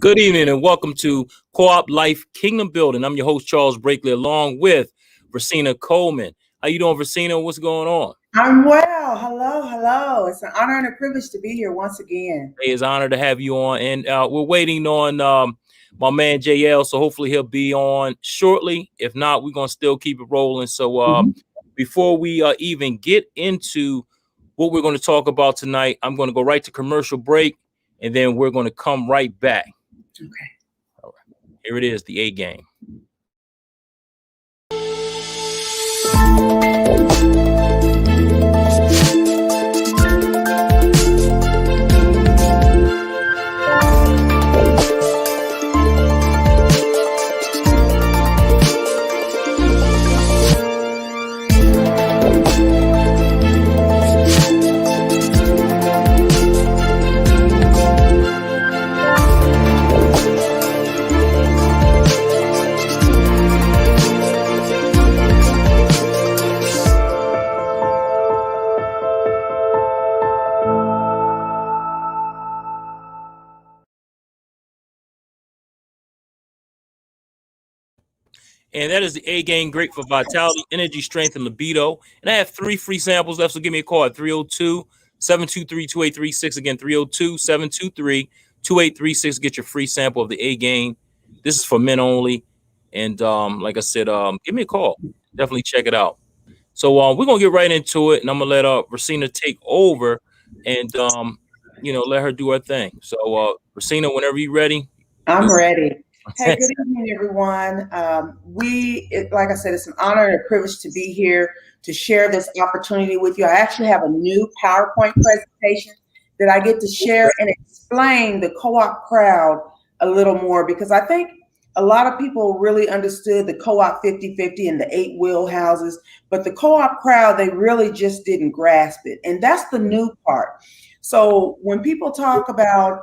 Good evening and welcome to Coop Life Kingdom Building. I'm your host, Charles Brakely, along with Versena Coleman. How you doing, Versena? What's going on? I'm well. Hello. It's an honor and a privilege to be here once again. It's an honor to have you on. And we're waiting on my man J.L., so hopefully he'll be on shortly. If not, we're going to still keep it rolling. So before we even get into what we're going to talk about tonight, I'm going to go right to commercial break, and then we're going to come right back. Okay. All right. Here it is, the A game. And that is the A game, great for vitality, energy, strength, and libido. And I have 3 free samples left, so give me a call at 302-723-2836. Again, 302-723-2836. Get your free sample of the A game. This is for men only. And like I said, give me a call. Definitely check it out. So we're going to get right into it, and I'm going to let Versena take over and, let her do her thing. So, Versena, whenever you're ready. I'm ready. Hey, good evening, everyone. Like I said, it's an honor and a privilege to be here to share this opportunity with you. I actually have a new PowerPoint presentation that I get to share and explain the co-op crowd a little more, because I think a lot of people really understood the co-op 50-50 and the 8 wheel houses, but the co-op crowd, they really just didn't grasp it. And that's the new part. So when people talk about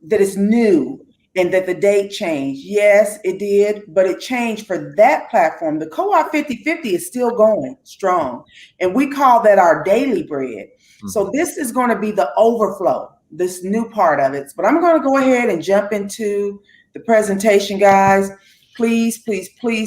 that it's new and that the date changed. Yes, it did, but it changed for that platform. The co-op 50-50 is still going strong, and we call that our daily bread. Mm-hmm. So this is going to be the overflow, this new part of it. But I'm going to go ahead and jump into the presentation, guys. Please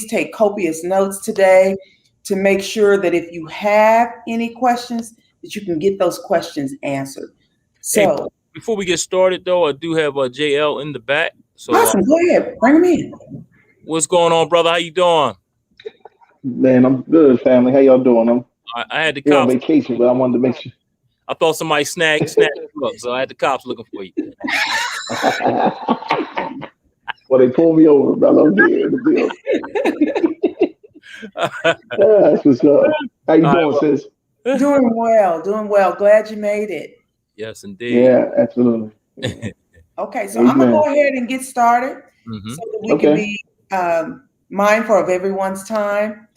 take copious notes today to make sure that if you have any questions, that you can get those questions answered. So before we get started, though, I do have JL in the back. So awesome. Go ahead. Bring him in. What's going on, brother? How you doing? Man, I'm good, family. How y'all doing? I had the cops on vacation, but I wanted to make sure. I thought somebody snagged you up, so I had the cops looking for you. Well, they pulled me over, brother. I'm here in the building. That's what's up. How you doing, sis? Doing well. Glad you made it. Yes, indeed. Yeah, absolutely. Okay, so I'm going to go ahead and get started so that we can be mindful of everyone's time.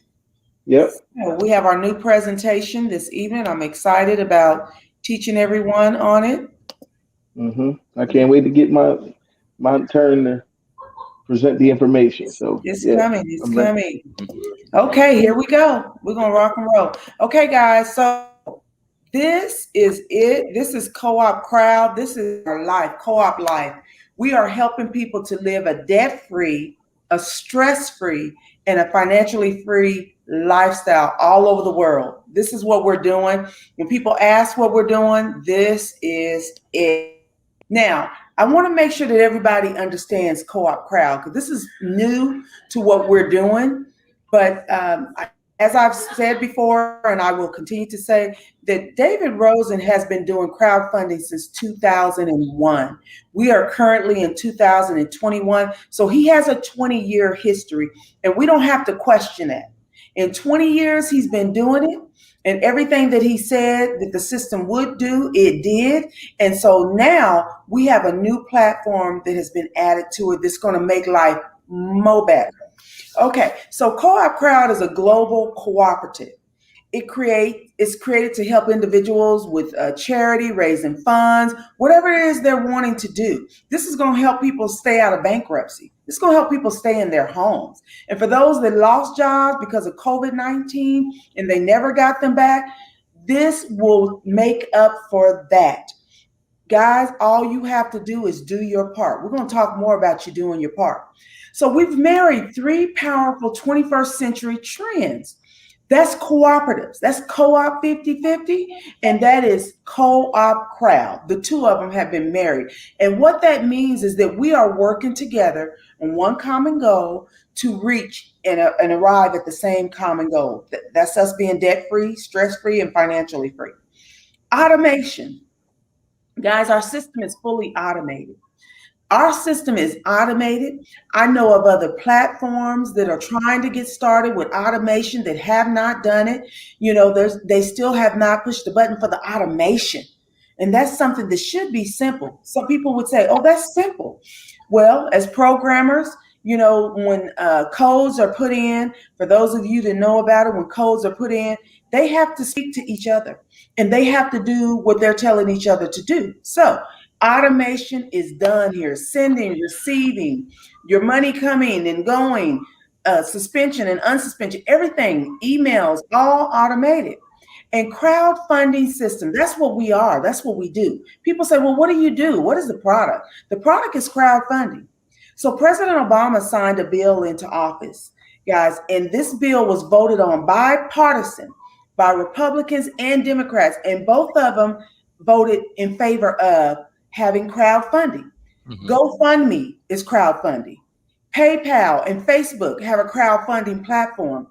Yep. So we have our new presentation this evening. I'm excited about teaching everyone on it. I can't wait to get my turn to present the information. So it's coming. Okay, here we go. We're going to rock and roll. Okay, guys, so this is it. This is Co-op Crowd. This is our life, Co-op Life. We are helping people to live a debt-free, a stress-free, and a financially free lifestyle all over the world. This is what we're doing. When people ask what we're doing, this is it. Now, I want to make sure that everybody understands Co-op Crowd, because this is new to what we're doing. But as I've said before, and I will continue to say, that David Rosen has been doing crowdfunding since 2001. We are currently in 2021. So he has a 20-year history, and we don't have to question that. In 20 years, he's been doing it, and everything that he said that the system would do, it did. And so now we have a new platform that has been added to it that's going to make life more better. Okay, so Co-op Crowd is a global cooperative. It's created to help individuals with charity, raising funds, whatever it is they're wanting to do. This is going to help people stay out of bankruptcy. It's going to help people stay in their homes. And for those that lost jobs because of COVID-19 and they never got them back, this will make up for that. Guys, all you have to do is do your part. We're going to talk more about you doing your part. So we've married three powerful 21st century trends. That's cooperatives. That's co-op 50/50, and that is co-op crowd. The two of them have been married. And what that means is that we are working together on one common goal to reach and arrive at the same common goal. That's us being debt-free, stress-free, and financially free. Automation. Guys, our system is fully automated. Our system is automated. I know of other platforms that are trying to get started with automation that have not done it. They still have not pushed the button for the automation. And that's something that should be simple. Some people would say, oh, that's simple. Well, as programmers, when codes are put in, for those of you that know about it, when codes are put in, they have to speak to each other and they have to do what they're telling each other to do. So automation is done here, sending, receiving, your money coming and going, suspension and unsuspension, everything, emails, all automated. And crowdfunding system, that's what we are. That's what we do. People say, well, what do you do? What is the product? The product is crowdfunding. So President Obama signed a bill into office, guys, and this bill was voted on bipartisan by Republicans and Democrats, and both of them voted in favor of having crowdfunding. GoFundMe is crowdfunding. PayPal and Facebook have a crowdfunding platform.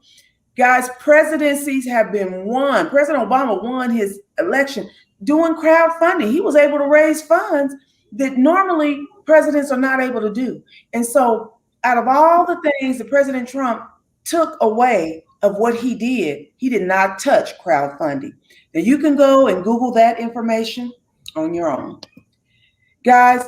Guys, presidencies have been won. President Obama won his election doing crowdfunding. He was able to raise funds that normally presidents are not able to do. And so out of all the things that President Trump took away of what he did not touch crowdfunding. Now you can go and Google that information on your own. Guys,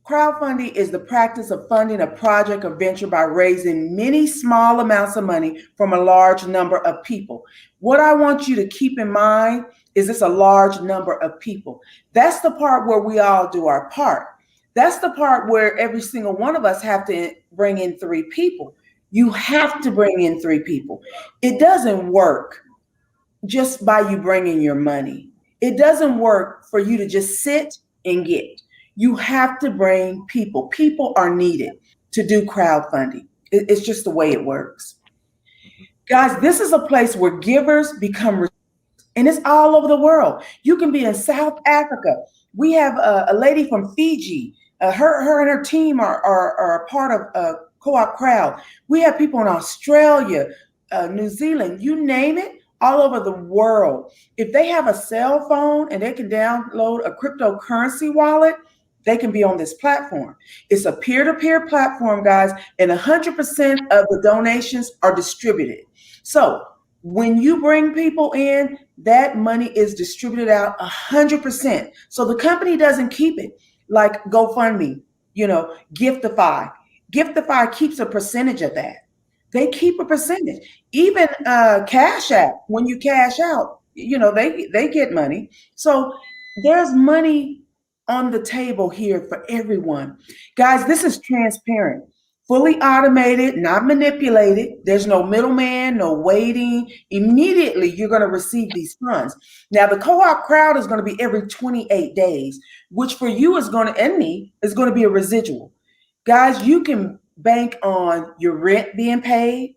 crowdfunding is the practice of funding a project or venture by raising many small amounts of money from a large number of people. What I want you to keep in mind is it's a large number of people. That's the part where we all do our part. That's the part where every single one of us have to bring in 3 people. You have to bring in 3 people. It doesn't work just by you bringing your money. It doesn't work for you to just sit and get. You have to bring people. People are needed to do crowdfunding. It's just the way it works. Guys, this is a place where givers become, and it's all over the world. You can be in South Africa. We have a lady from Fiji. Her and her team are a part of Co-op Crowd. We have people in Australia, New Zealand, you name it, all over the world. If they have a cell phone and they can download a cryptocurrency wallet, they can be on this platform. It's a peer-to-peer platform, guys, and 100% of the donations are distributed. So when you bring people in, that money is distributed out 100%. So the company doesn't keep it like GoFundMe, Giftify. Giftify keeps a percentage of that. They keep a percentage. Even Cash App, when you cash out, they get money. So there's money on the table here for everyone. Guys, this is transparent, fully automated, not manipulated. There's no middleman, no waiting. Immediately, you're going to receive these funds. Now, the co-op crowd is going to be every 28 days, which for you and me is going to be a residual. Guys, you can bank on your rent being paid.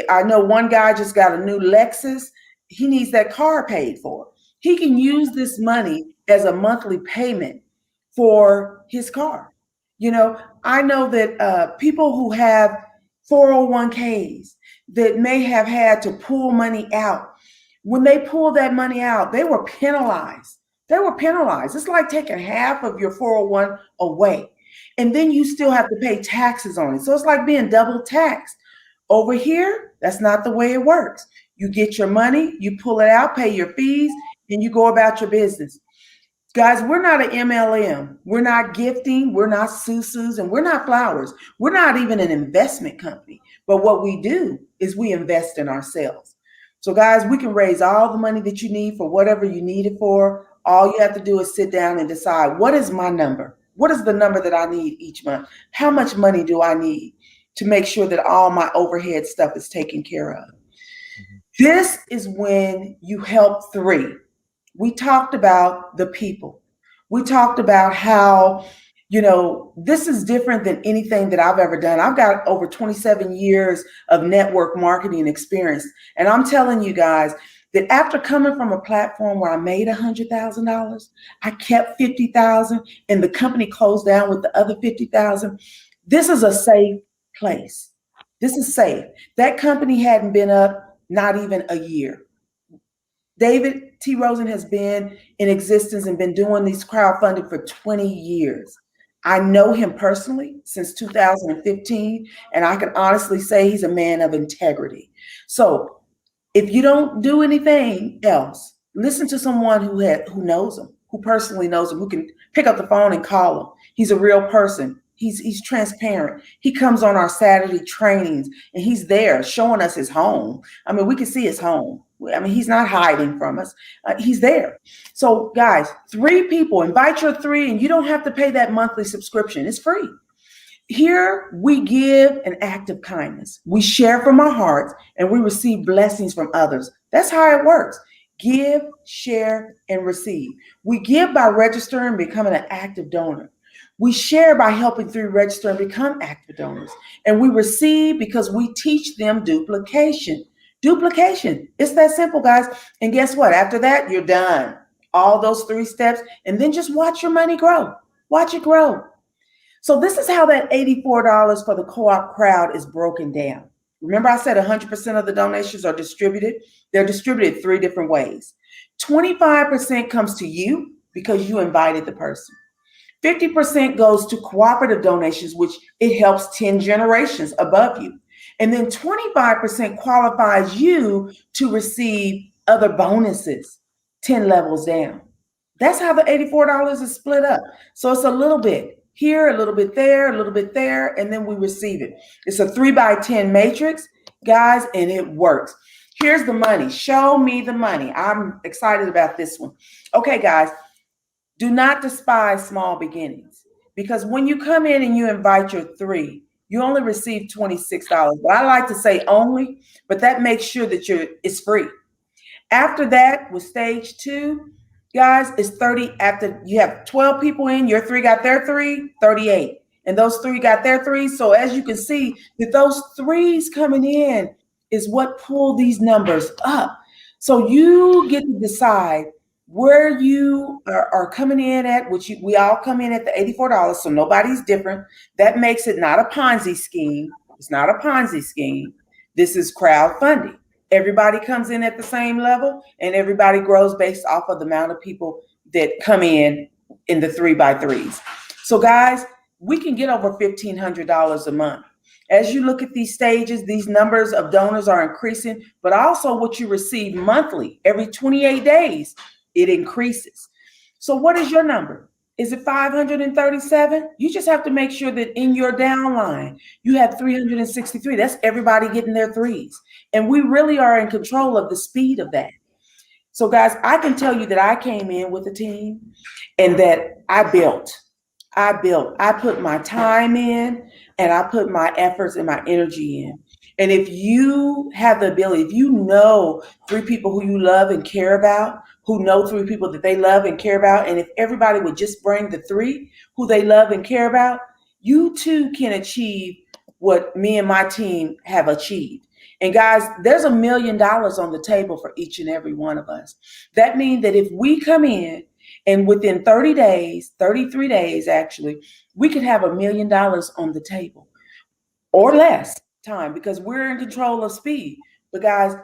I know one guy just got a new Lexus. He needs that car paid for. He can use this money as a monthly payment for his car. I know that people who have 401ks that may have had to pull money out, when they pull that money out, they were penalized. It's like taking half of your 401 away. And then you still have to pay taxes on it. So it's like being double taxed. Over here, that's not the way it works. You get your money, you pull it out, pay your fees, and you go about your business. Guys, we're not an MLM. We're not gifting. We're not Susus, and we're not flowers. We're not even an investment company. But what we do is we invest in ourselves. So guys, we can raise all the money that you need for whatever you need it for. All you have to do is sit down and decide, what is my number? What is the number that I need each month? How much money do I need to make sure that all my overhead stuff is taken care of? This is when you help 3. We talked about the people. We talked about how, this is different than anything that I've ever done. I've got over 27 years of network marketing experience. And I'm telling you guys that after coming from a platform where I made $100,000, I kept 50,000 and the company closed down with the other 50,000. This is a safe place. This is safe. That company hadn't been up not even a year. David T. Rosen has been in existence and been doing these crowdfunding for 20 years. I know him personally since 2015, and I can honestly say he's a man of integrity. So if you don't do anything else, listen to someone who knows him, who personally knows him, who can pick up the phone and call him. He's a real person. He's transparent. He comes on our Saturday trainings and he's there showing us his home. I mean, we can see his home. I mean, he's not hiding from us. He's there. So guys, 3 people, invite your 3, and you don't have to pay that monthly subscription. It's free. Here we give an act of kindness. We share from our hearts and we receive blessings from others. That's how it works. Give, share, and receive. We give by registering and becoming an active donor. We share by helping 3 register and become active donors. And we receive because we teach them duplication. Duplication. It's that simple, guys. And guess what? After that, you're done. All those 3 steps, and then just watch your money grow. Watch it grow. So this is how that $84 for the co-op crowd is broken down. Remember I said 100% of the donations are distributed? They're distributed 3 different ways. 25% comes to you because you invited the person. 50% goes to cooperative donations, which it helps 10 generations above you. And then 25% qualifies you to receive other bonuses 10 levels down. That's how the $84 is split up. So it's a little bit here, a little bit there, a little bit there, and then we receive it. It's a 3x10 matrix, guys, and it works. Here's the money. Show me the money. I'm excited about this one. Okay, guys, do not despise small beginnings, because when you come in and you invite your 3, you only receive $26. But I like to say only, but that makes sure that it's free. After that, with stage 2, guys, it's 30. After you have 12 people in, your 3 got their 3, 38. And those 3 got their 3. So as you can see, that those 3s coming in is what pull these numbers up. So you get to decide where you are coming in at, which we all come in at the $84. So nobody's different. That makes it not a Ponzi scheme. It's not a Ponzi scheme. This is crowdfunding. Everybody comes in at the same level, and everybody grows based off of the amount of people that come in the 3x3s. So guys, we can get over $1,500 a month. As you look at these stages, these numbers of donors are increasing, but also what you receive monthly, every 28 days, it increases. So what is your number? Is it 537? You just have to make sure that in your downline, you have 363. That's everybody getting their 3s. And we really are in control of the speed of that. So guys, I can tell you that I came in with a team and that I put my time in, and I put my efforts and my energy in. And if you have the ability, if you know 3 people who you love and care about, who know 3 people that they love and care about, and if everybody would just bring the 3 who they love and care about, you too can achieve what me and my team have achieved. And guys, there's $1 million on the table for each and every one of us. That means that if we come in and within 30 days, 33 days actually, we could have $1 million on the table or less time, because we're in control of speed. But guys,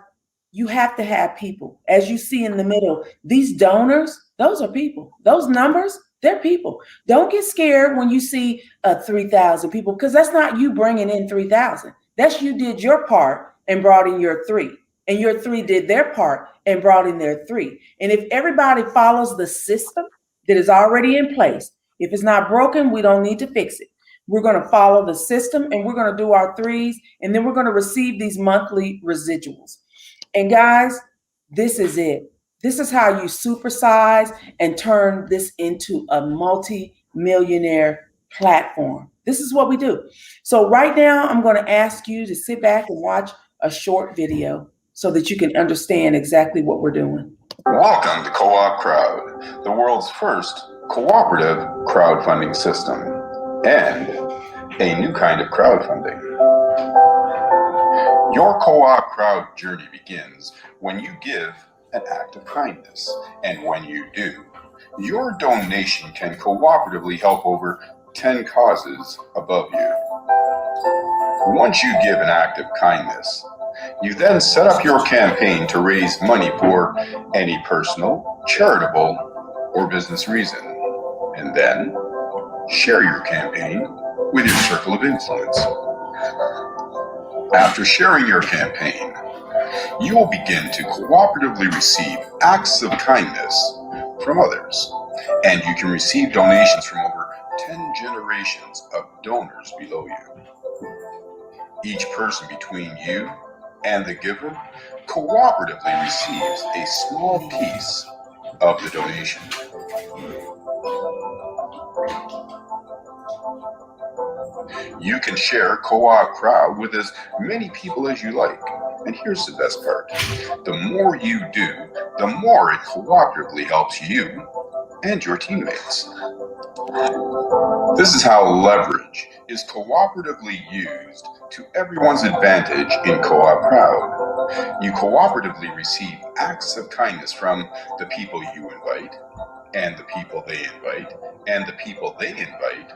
you have to have people. As you see in the middle, these donors, those are people. Those numbers, they're people. Don't get scared when you see 3,000 people, because that's not you bringing in 3,000. That's you did your part and brought in your 3. And your 3 did their part and brought in their 3. And if everybody follows the system that is already in place, if it's not broken, we don't need to fix it. We're going to follow the system, and we're going to do our 3s, and then we're going to receive these monthly residuals. And guys, this is it. This is how you supersize and turn this into a multi-millionaire platform. This is what we do. So right now, I'm going to ask you to sit back and watch a short video so that you can understand exactly what we're doing. Welcome to Co-op Crowd, the world's first cooperative crowdfunding system, and a new kind of crowdfunding. Your co-op crowd journey begins when you give an act of kindness, and when you do, your donation can cooperatively help over 10 causes above you. Once you give an act of kindness, you then set up your campaign to raise money for any personal, charitable, or business reason, and then share your campaign with your circle of influence. After sharing your campaign, you will begin to cooperatively receive acts of kindness from others, and you can receive donations from over 10 generations of donors below you. Each person between you and the giver cooperatively receives a small piece of the donation. You can share Co-op Crowd with as many people as you like. And here's the best part. The more you do, the more it cooperatively helps you and your teammates. This is how leverage is cooperatively used to everyone's advantage in Co-op Crowd. You cooperatively receive acts of kindness from the people you invite, and the people they invite, and the people they invite,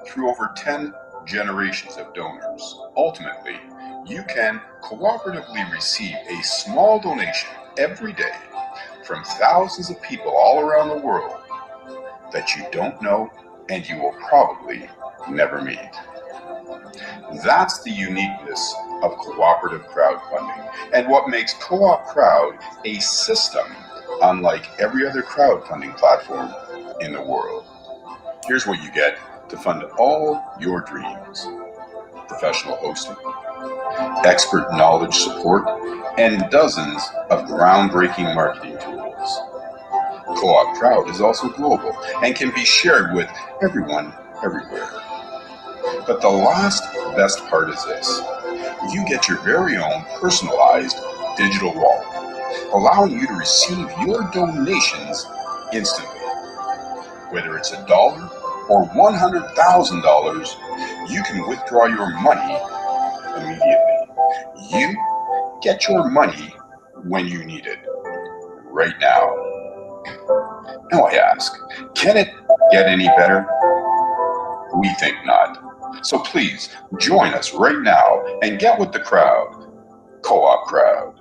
through over 10 generations of donors. Ultimately, you can cooperatively receive a small donation every day from thousands of people all around the world that you don't know and you will probably never meet. That's the uniqueness of cooperative crowdfunding and what makes Co-op Crowd a system unlike every other crowdfunding platform in the world. Here's what you get to fund all your dreams: professional hosting, expert knowledge support, and dozens of groundbreaking marketing tools. Co-op Crowd is also global and can be shared with everyone, everywhere. But the last best part is this: you get your very own personalized digital wallet, allowing you to receive your donations instantly. Whether it's $1 or $100,000, you can withdraw your money immediately. You get your money when you need it, right now. Now I ask, can it get any better? We think not. So please join us right now and get with the crowd. Co-op Crowd.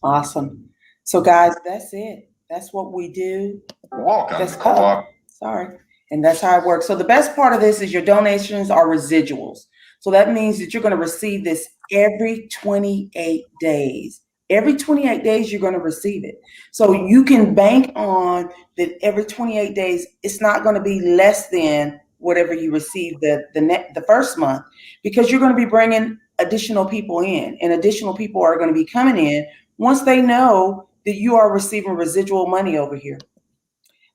Awesome. So guys, that's it. That's what we do. Welcome That's to Co-op. Sorry. And that's how it works. So the best part of this is your donations are residuals. So that means that you're going to receive this every 28 days. Every 28 days, you're going to receive it. So you can bank on that every 28 days. It's not going to be less than whatever you receive the first month, because you're going to be bringing additional people in, and additional people are going to be coming in once they know that you are receiving residual money over here.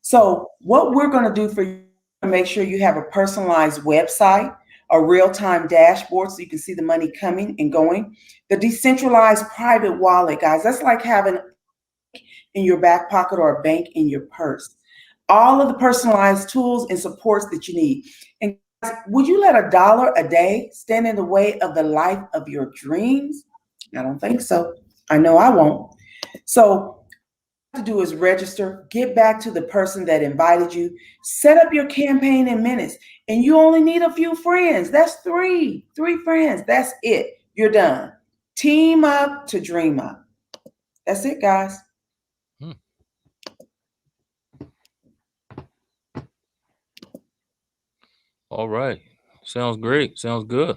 So what we're going to do for you, make sure you have a personalized website, a real-time dashboard so you can see the money coming and going. The decentralized private wallet, guys, that's like having in your back pocket or a bank in your purse. All of the personalized tools and supports that you need. And guys, would you let $1 a day stand in the way of the life of your dreams? I don't think so. I know I won't. So to do is register, get back to the person that invited you, set up your campaign in minutes, and you only need a few friends. That's three friends. That's it. You're done. Team up to dream up. That's it, guys. All right. Sounds great. Sounds good.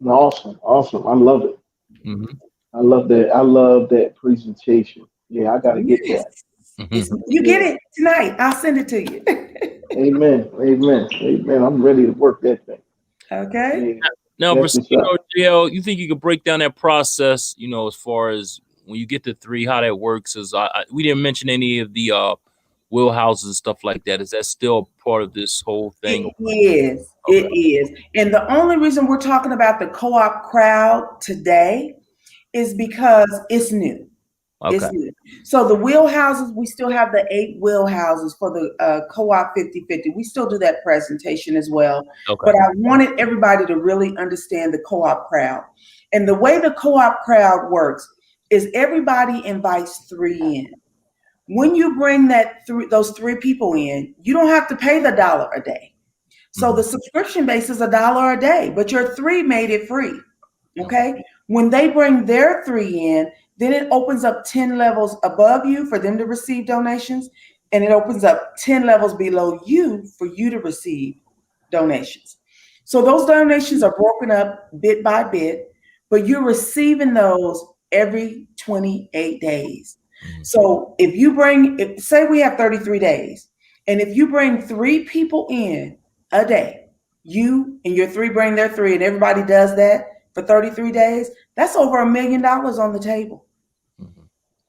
Awesome. I love it. Mm-hmm. I love that. I love that presentation. Yeah, I got to get that. You get it tonight. I'll send it to you. Amen. I'm ready to work that thing. Okay. Yeah, Now, that's what's up. JL, you think you could break down that process, as far as when you get to 3, how that works? We didn't mention any of the wheelhouses and stuff like that. Is that still part of this whole thing? It is. Okay. It is. And the only reason we're talking about the co-op crowd today is because it's new. Okay. So the wheelhouses, we still have the 8 wheelhouses for the co-op 50/50. We still do that presentation as well. Okay. But I wanted everybody to really understand the co-op crowd. And the way the co-op crowd works is everybody invites 3 in. When you bring those 3 people in, you don't have to pay the $1 a day. So the subscription base is $1 a day, but your 3 made it free. Okay. When they bring their 3 in, then it opens up 10 levels above you for them to receive donations. And it opens up 10 levels below you for you to receive donations. So those donations are broken up bit by bit, but you're receiving those every 28 days. So if you say we have 33 days, and if you bring 3 people in a day, you and your 3 bring their 3, and everybody does that for 33 days, that's over $1 million on the table.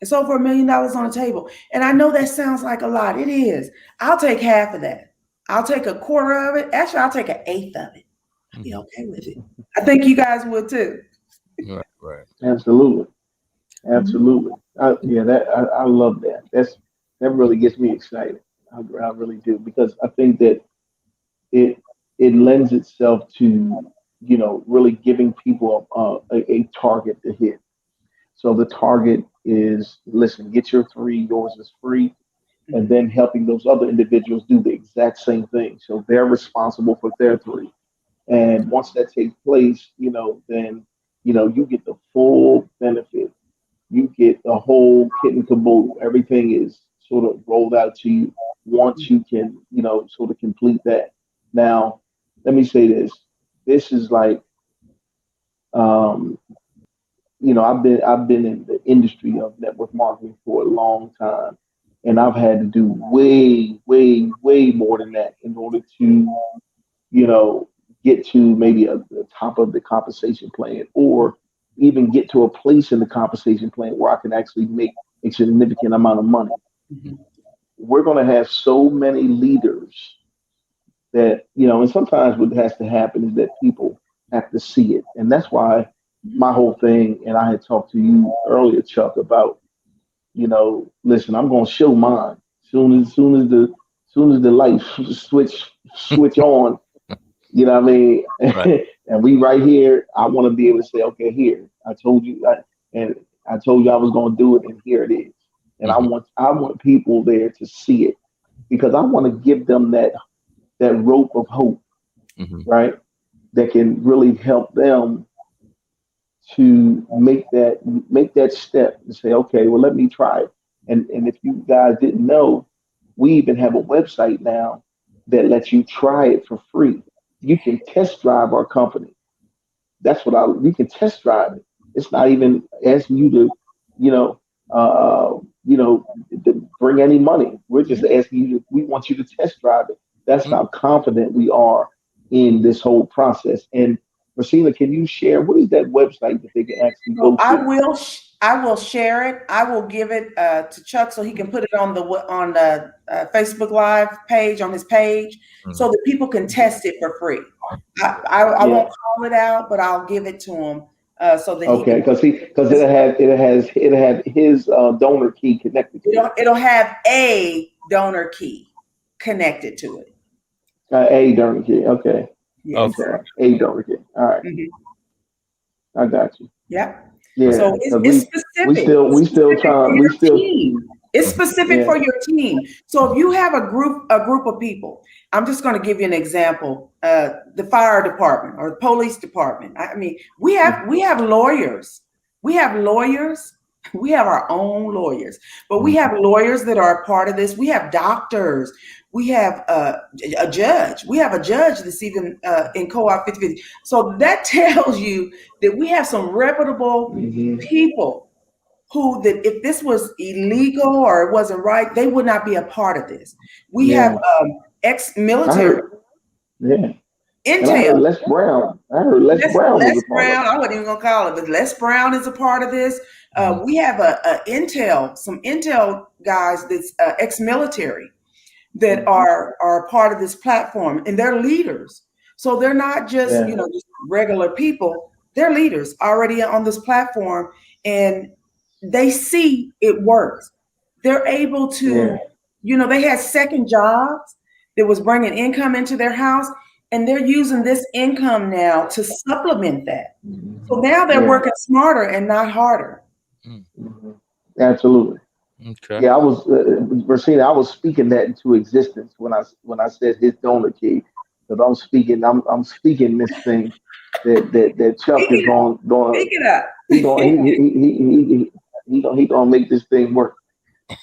It's over $1 million on the table. And I know that sounds like a lot. It is. I'll take half of that. I'll take a quarter of it. Actually, I'll take an eighth of it. I'll be okay with it. I think you guys would too. Right. Absolutely. Absolutely. I love that. That really gets me excited. I really do, because I think that it lends itself to, really giving people a target to hit. So the target is, listen, get your 3, yours is free, and then helping those other individuals do the exact same thing. So they're responsible for their 3. And once that takes place, then, you get the full benefit. You get the whole kit and caboodle. Everything is sort of rolled out to you once you can, sort of complete that. Now, let me say this. This is like, um, I've been in the industry of network marketing for a long time, and I've had to do way, way, way more than that in order to, you know, get to maybe the top of the compensation plan, or even get to a place in the compensation plan where I can actually make a significant amount of money. We're going to have so many leaders that, and sometimes what has to happen is that people have to see it. And that's why my whole thing, and I had talked to you earlier, Chuck, about, listen, I'm going to show mine soon as the light switch on. You know what I mean? Right. And we right here. I want to be able to say, okay, here. I told you, and I told you I was going to do it, and here it is. And I want people there to see it, because I want to give them that rope of hope, right? That can really help them to make that step and say, okay, well, let me try it. And if you guys didn't know, we even have a website now that lets you try it for free. You can test drive our company. You can test drive it. It's not even asking you to, you know, to bring any money. We're just asking you we want you to test drive it. That's how confident we are in this whole process. And Versena, can you share what is that website that they can actually So go to? I will share it. I will give it to Chuck so he can put it on the Facebook Live page, on his page, so that people can test it for free. I Yeah. won't call it out, but I'll give it to him so that he Okay, can. because it have his donor key connected to it. It'll have a donor key connected to it. A donor key. Okay. Yes. Okay. Okay. A donor key. All right. Mhm. I got you. Yep. Yeah. So Because it's we specific. still It's we still specific for trying we your still team. It's specific yeah. for your team. So if you have a group of people, I'm just going to give you an example. The fire department or the police department. I mean, we have lawyers. We have lawyers. We have our own lawyers, but we have lawyers that are a part of this. We have doctors. We have a judge. We have a judge that's even in co-op 50/50. So that tells you that we have some reputable hmm people who, that if this was illegal or it wasn't right, they would not be a part of this. We have Yeah. I ex-military heard. Yeah. And I intel. heard Les Brown. I heard Les Brown was Les a part of Brown, I wasn't even gonna call it, but Les Brown is a part of this. We have some intel guys that's ex-military that it. are part of this platform, and they're leaders. So they're not just Yeah. just regular people. They're leaders already on this platform, and they see it works. They're able to, they had second jobs that was bringing income into their house, and they're using this income now to supplement that. So now they're working smarter and not harder. Mm-hmm. Absolutely. Okay. Yeah, I was Versena, I was speaking that into existence when I said his donor key, because I'm speaking this thing that Chuck Pick is it up. going Pick it up. he going he gonna make this thing work.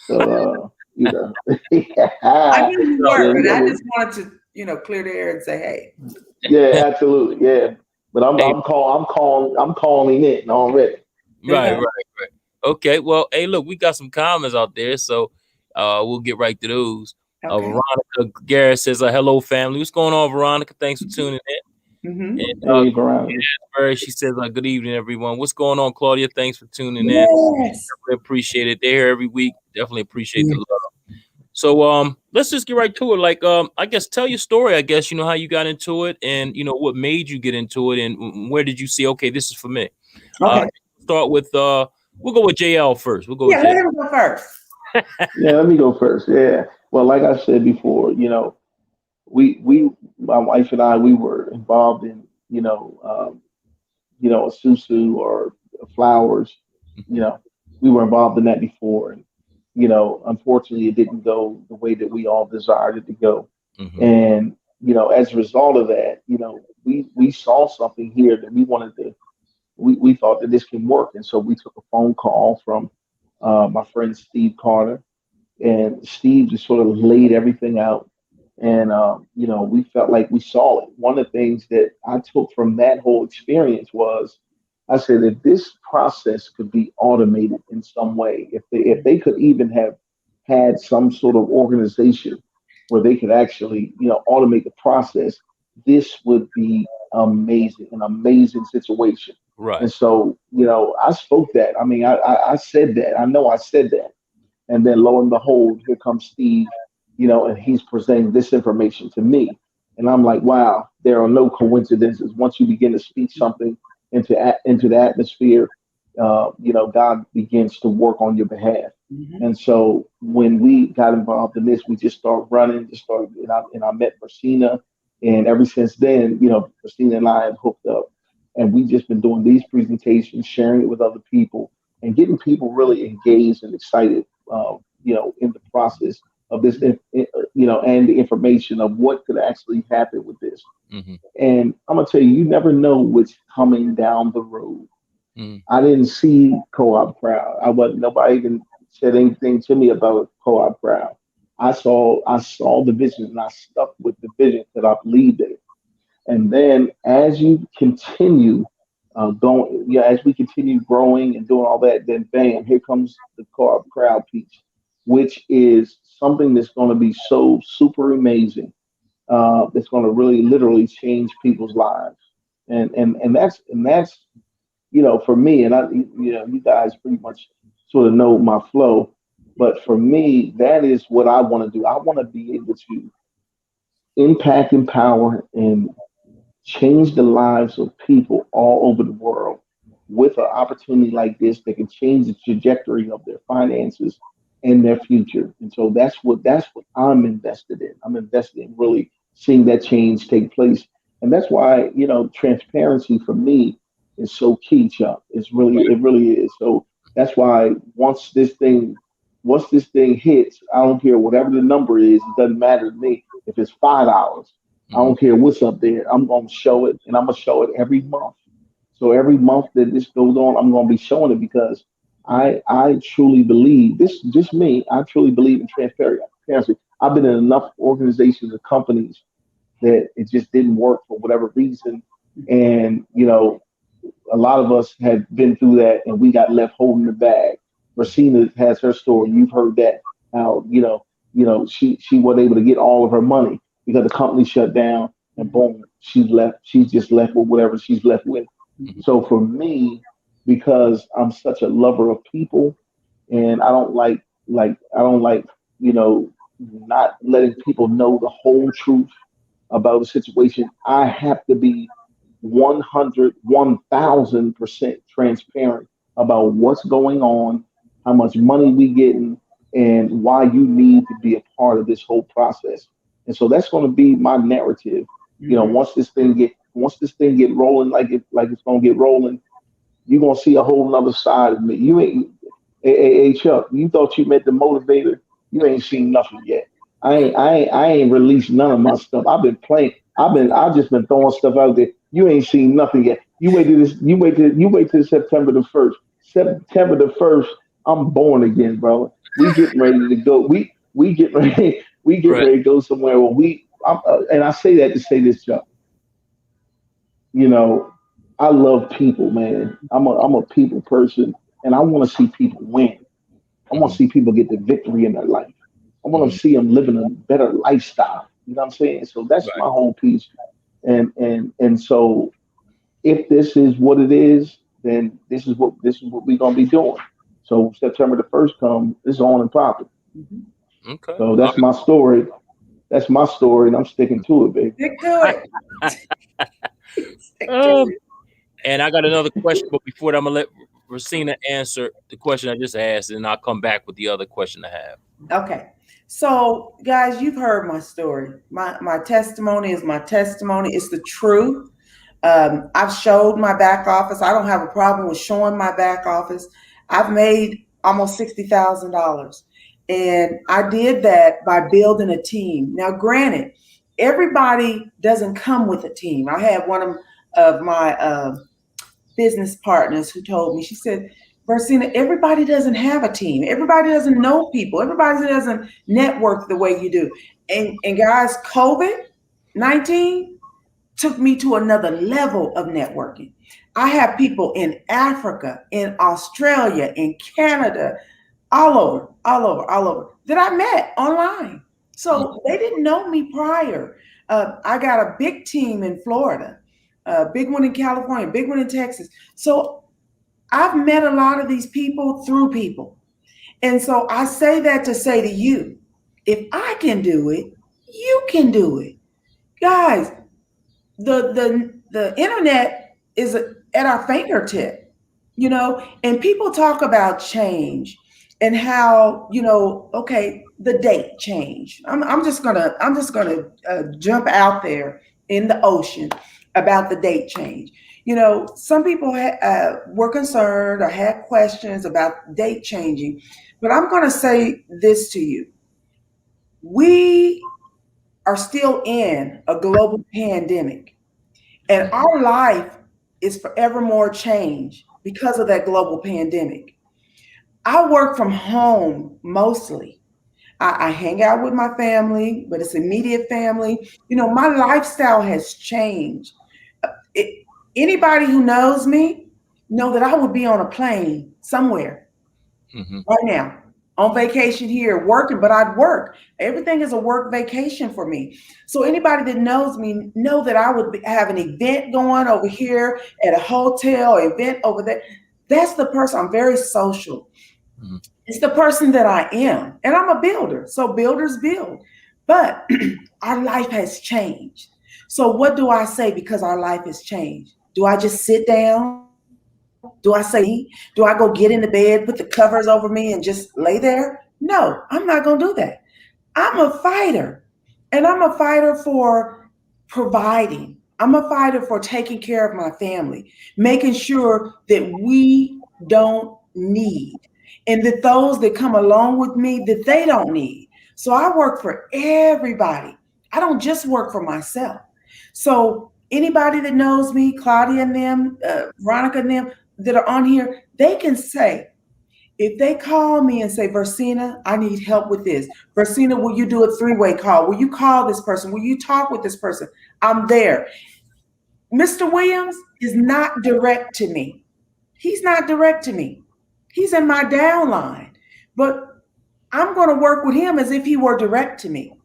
So I yeah, knew you So, were, but I I mean, just wanted to, clear the air and say, hey. yeah, absolutely, yeah. But hey, I'm calling it already. right, right, right. Okay. Well, hey, look, we got some comments out there, so we'll get right to those. Okay. Veronica Garrett says, "Hello, family. What's going on, Veronica? Thanks for tuning Mm-hmm. in." And Hey, Veronica. She says, "Good evening, everyone. What's going on, Claudia? Thanks for tuning in. Yes. We appreciate it. They're here every week. Definitely appreciate the love." So let's just get right to it. Like I guess tell your story, I guess, how you got into it and what made you get into it and where did you see, okay, this is for me. Okay. Start with we'll go with JL first. We'll go with Yeah, JL. let him go first. Yeah, let me go first. Yeah. Well, like I said before, we my wife and I we were involved in a susu or flowers. You know, we were involved in that before, and unfortunately, it didn't go the way that we all desired it to go. Mm-hmm. And as a result of that, we saw something here that we wanted to. We thought that this can work, and so we took a phone call from my friend Steve Carter, and Steve just sort of laid everything out. And we felt like we saw it. One of the things that I took from that whole experience was, I said that this process could be automated in some way. If they could even have had some sort of organization where they could actually automate the process, this would be amazing, an amazing situation. Right. And so I spoke that. I mean, I said that. I know I said that, and then lo and behold, here comes Steve, and he's presenting this information to me. And I'm like, wow, there are no coincidences. Once you begin to speak something into the atmosphere, God begins to work on your behalf. Mm-hmm. And so when we got involved in this, we just started running, and I met Versena. And ever since then, Versena and I have hooked up. And we've just been doing these presentations, sharing it with other people, and getting people really engaged and excited, in the process of this, and the information of what could actually happen with this. Mm-hmm. And I'm gonna tell you, you never know what's coming down the road. Mm-hmm. I didn't see co-op crowd. I wasn't. Nobody even said anything to me about co-op crowd. I saw the vision, and I stuck with the vision because I believed in it. And then as you continue as we continue growing and doing all that, then bam, here comes the crowd piece, which is something that's going to be so super amazing. That's going to really literally change people's lives. And that's for me, and you guys pretty much sort of know my flow. But for me, that is what I want to do. I want to be able to impact, empower, and change the lives of people all over the world with an opportunity like this that can change the trajectory of their finances and their future. And so that's what I'm invested in. I'm invested in really seeing that change take place. And that's why, transparency for me is so key, Chuck. It really is. So that's why once this thing hits, I don't care whatever the number is, it doesn't matter to me. If it's $5, I Mm-hmm. don't care what's up there. I'm going to show it, and I'm going to show it every month. So every month that this goes on, I'm going to be showing it because I truly believe this. Just me. I truly believe in transparency. I've been in enough organizations and companies that it just didn't work for whatever reason, and a lot of us have been through that, and we got left holding the bag. Racina has her story. You've heard that how she wasn't able to get all of her money because the company shut down, and boom, she's left. She's just left with whatever she's left with. Mm-hmm. So for me, because I'm such a lover of people, and I don't like not letting people know the whole truth about a situation. I have to be 100, 1000% transparent about what's going on, how much money we getting, and why you need to be a part of this whole process. And so that's going to be my narrative. You know, Mhm. once this thing get rolling like it's going to get rolling, you're gonna see a whole nother side of me. You ain't, hey Chuck, you thought you met the motivator. You ain't seen nothing yet. I ain't released none of my stuff. I've been playing. I just been throwing stuff out there. You ain't seen nothing yet. You wait till September the 1st. September the 1st, I'm born again, bro. We getting ready to go. We get ready. We get Right. ready to go somewhere where and I say that to say this, Chuck. You know, I love people, man. I'm a people person, and I want to see people win. I want to Hmm. see people get the victory in their life. I want Hmm. to see them living a better lifestyle. You know what I'm saying? So that's Right. my whole piece. And so if this is what it is, then this is what we're gonna be doing. So September the 1st come, it's on and popping. Mhm. Okay. So All that's my story. That's my story, and I'm sticking to it, baby. Stick to right. it. Stick to Um, it. and I got another question, but before that, I'm gonna let Versena answer the question I just asked, and I'll come back with the other question I have. Okay. So, guys, you've heard my story. My testimony is my testimony. It's the truth. I've showed my back office. I don't have a problem with showing my back office. I've made almost $60,000, and I did that by building a team. Now, granted, everybody doesn't come with a team. I had one of my business partners who told me, she said, Versena, everybody doesn't have a team. Everybody doesn't know people. Everybody doesn't network the way you do. And guys, COVID-19 took me to another level of networking. I have people in Africa, in Australia, in Canada, all over that I met online. So they didn't know me prior. I got a big team in Florida, a big one in California, a big one in Texas. So I've met a lot of these people through people. And so I say that to say to you, if I can do it, you can do it. Guys, the internet is at our fingertip, and people talk about change and how, okay, the date change. I'm just gonna jump out there in the ocean about the date change. Some people were concerned or had questions about date changing, but I'm going to say this to you: we are still in a global pandemic, and Mhm. our life is forevermore changed because of that global pandemic. I work from home mostly. I hang out with my family, but it's immediate family. My lifestyle has changed. It, Anybody who knows me know that I would be on a plane somewhere Mhm. right now, on vacation here, working, but I'd work. Everything is a work vacation for me. So anybody that knows me know that I would have an event going over here at a hotel, event over there. That's the person. I'm very social. Mhm. It's the person that I am. And I'm a builder. So builders build. But our life has changed. So what do I say because our life has changed? Do I just sit down? Do I say, do I go get in the bed, put the covers over me and just lay there? No, I'm not going to do that. I'm a fighter. And I'm a fighter for providing. I'm a fighter for taking care of my family, making sure that we don't need, and that those that come along with me, that they don't need. So I work for everybody. I don't just work for myself. So anybody that knows me, Claudia and them, Veronica and them that are on here, they can say, if they call me and say, Versena, I need help with this. Versena, will you do a three-way call? Will you call this person? Will you talk with this person? I'm there. Mr. Williams is not direct to me. He's not direct to me. He's in my downline. But I'm going to work with him as if he were direct to me.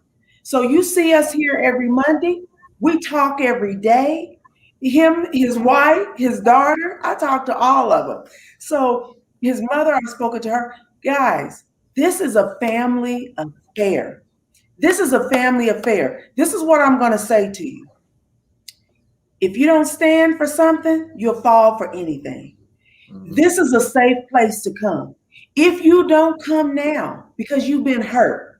So you see us here every Monday. We talk every day. Him, his wife, his daughter, I talk to all of them. So his mother, I've spoken to her. Guys, this is a family affair. This is a family affair. This is what I'm going to say to you. If you don't stand for something, you'll fall for anything. This is a safe place to come. If you don't come now because you've been hurt,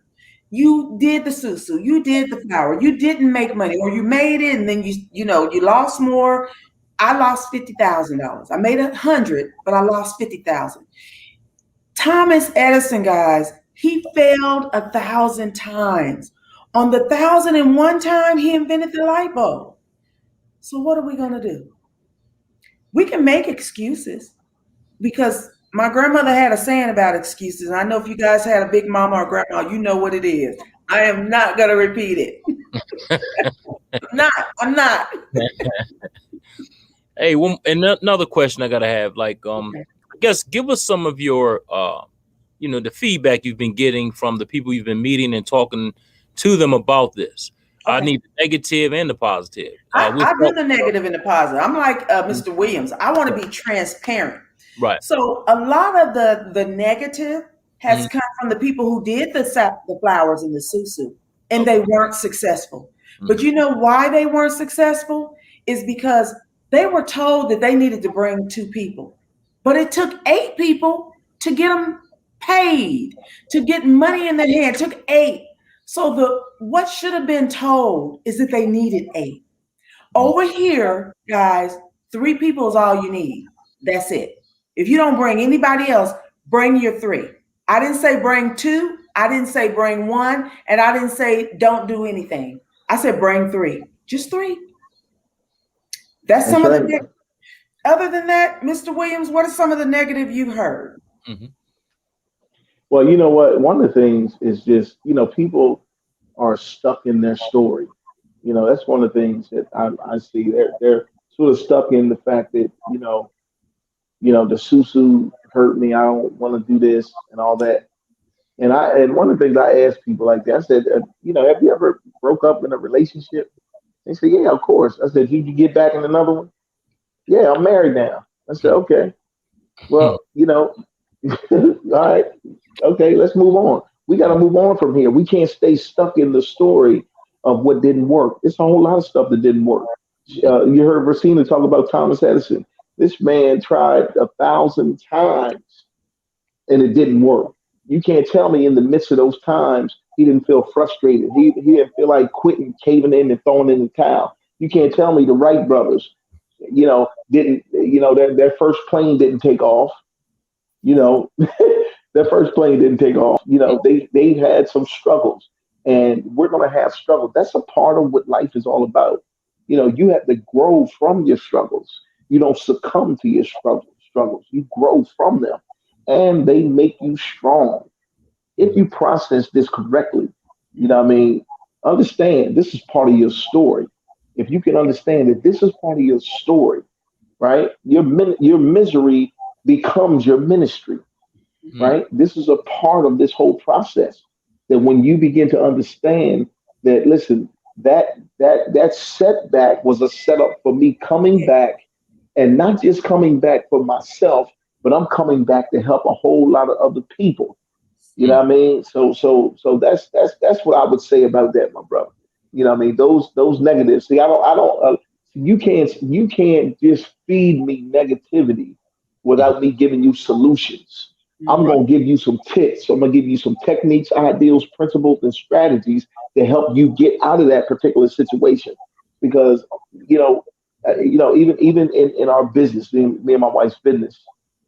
you did the susu, you did the flower, you didn't make money, or you made it and then you lost more. I lost $50,000. I made 100, but I lost 50,000. Thomas Edison, guys, he failed 1,000 times. On the 1,001 time, he invented the light bulb. So what are we going to do? We can make excuses because my grandmother had a saying about excuses. And I know if you guys had a big mama or grandma, you know what it is. I am not going to repeat it. I'm not. Hey, and another question I got to have, like, I guess give us some of your, the feedback you've been getting from the people you've been meeting and talking to them about this. Okay. I need the negative and the positive. I do the negative and the positive. I'm like Mr. Williams. I want to be transparent. Right. So a lot of the negative has come from the people who did the flowers and the susu, and they weren't successful. But you know why they weren't successful? Is because they were told that they needed to bring 2 people. But it took 8 people to get them paid, to get money in their hand. It took 8. So what should have been told is that they needed 8. Over here, guys, 3 people is all you need. That's it. If you don't bring anybody else, bring your 3. I didn't say bring 2. I didn't say bring 1. And I didn't say don't do anything. I said bring 3. Just 3. That's some of the. Other than that, Mr. Williams, what are some of the negative you've heard? Well, you know what? One of the things is just, people are stuck in their story. That's one of the things that I see. They're sort of stuck in the fact that, the susu hurt me. I don't want to do this and all that. And one of the things I ask people like that, I said, have you ever broke up in a relationship? They said, yeah, of course. I said, did you get back in another one? Yeah, I'm married now. I said, okay. Well, all right. Okay, let's move on. We got to move on from here. We can't stay stuck in the story of what didn't work. It's a whole lot of stuff that didn't work. You heard Versena talk about Thomas Edison. This man tried 1,000 times and it didn't work. You can't tell me in the midst of those times he didn't feel frustrated. He didn't feel like quitting, caving in, and throwing in the towel. You can't tell me the Wright brothers, didn't, their first plane didn't take off. Their first plane didn't take off. They had some struggles, and we're going to have struggles. That's a part of what life is all about. You have to grow from your struggles. You don't succumb to your struggles. You grow from them, and they make you strong. If you process this correctly, understand this is part of your story. If you can understand that this is part of your story, right? Your misery becomes your ministry, right? This is a part of this whole process. That when you begin to understand that, listen, that setback was a setup for me coming back, and not just coming back for myself, but I'm coming back to help a whole lot of other people. You know what I mean? So that's what I would say about that, my brother. You know what I mean? Those negatives. See, I don't. You can't just feed me negativity without me giving you solutions. I'm gonna give you some tips. I'm gonna give you some techniques, ideals, principles, and strategies to help you get out of that particular situation. Because even in our business, me and my wife's business,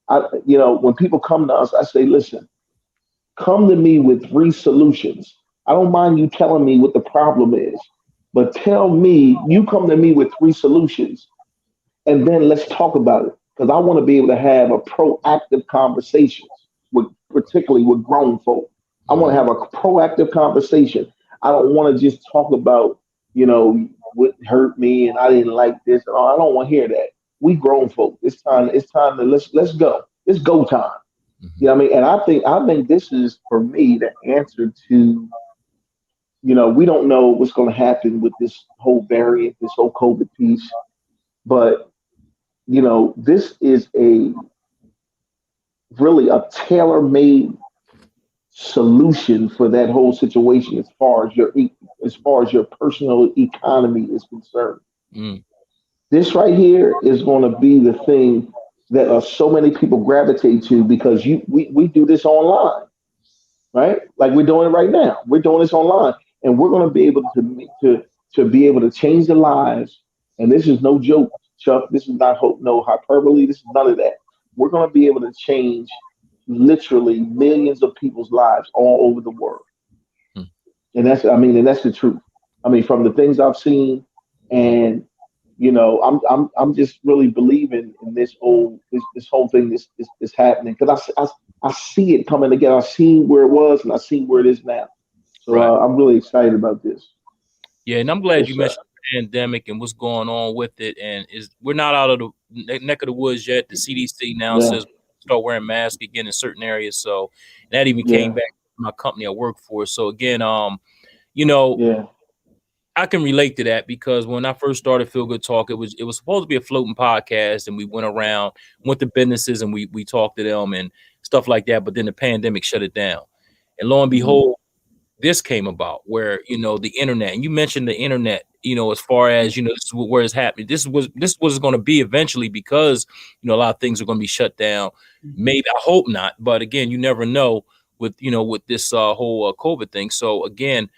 when people come to us, I say, listen, come to me with 3 solutions. I don't mind you telling me what the problem is, but you come to me with 3 solutions, and then let's talk about it. Because I want to be able to have a proactive conversations particularly with grown folk. I want to have a proactive conversation. I don't want to just talk about, what hurt me and I didn't like this. I don't want to hear that. We grown folk. It's time to let's go. It's go time. You know what I mean? And I think this is, for me, the answer to, we don't know what's going to happen with this whole variant, this whole COVID piece, but this is really a tailor-made solution for that whole situation as far as your personal economy is concerned. This right here is going to be the thing that so many people gravitate to because we do this online, right? Like we're doing it right now. We're doing this online, and we're going to be able to be able to change the lives. And this is no joke, Chuck. This is not hope, no hyperbole. This is none of that. We're going to be able to change literally millions of people's lives all over the world. Hmm. And that's the truth. I mean, from the things I've seen, and I'm just really believing in this whole thing this happening because I see it coming together. I see where it was and I see where it is now. So Right. I'm really excited about this. Yeah, and I'm glad Yes, you sir. mentioned the pandemic and what's going on with it. And we're not out of the neck of the woods yet. The CDC now Yeah, says start wearing masks again in certain areas. So and that even came yeah, back to my company I work for. So again, you know, yeah. I can relate to that because when I first started Feel Good Talk, it was supposed to be a floating podcast, and we went around, went to businesses, and we talked to them and stuff like that. But then the pandemic shut it down, and lo and Hmm. behold, this came about where the internet, and you mentioned the internet, as far as this is where it's happening. This was going to be eventually because a lot of things are going to be shut down. Maybe, I hope not, but again, you never know with with this whole COVID thing. So again,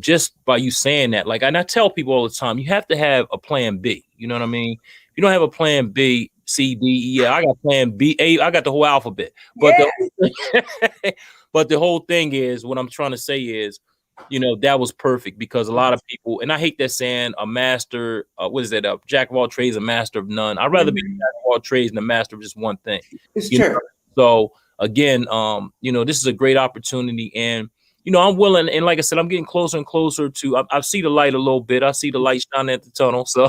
just by you saying that, like, and I tell people all the time, you have to have a plan B. You know what I mean? If you don't have a plan B, C, D, E, I got plan B, A, I got the whole alphabet. But Yeah. but the whole thing is, what I'm trying to say is, that was perfect because a lot of people, and I hate that saying, a master, what is that? A jack of all trades, a master of none. I'd rather be a jack of all trades and a master of just one thing. It's You know? true. So again, this is a great opportunity, and I'm willing. And like I said, I'm getting closer and closer to. I see the light a little bit. I see the light shining at the tunnel. So,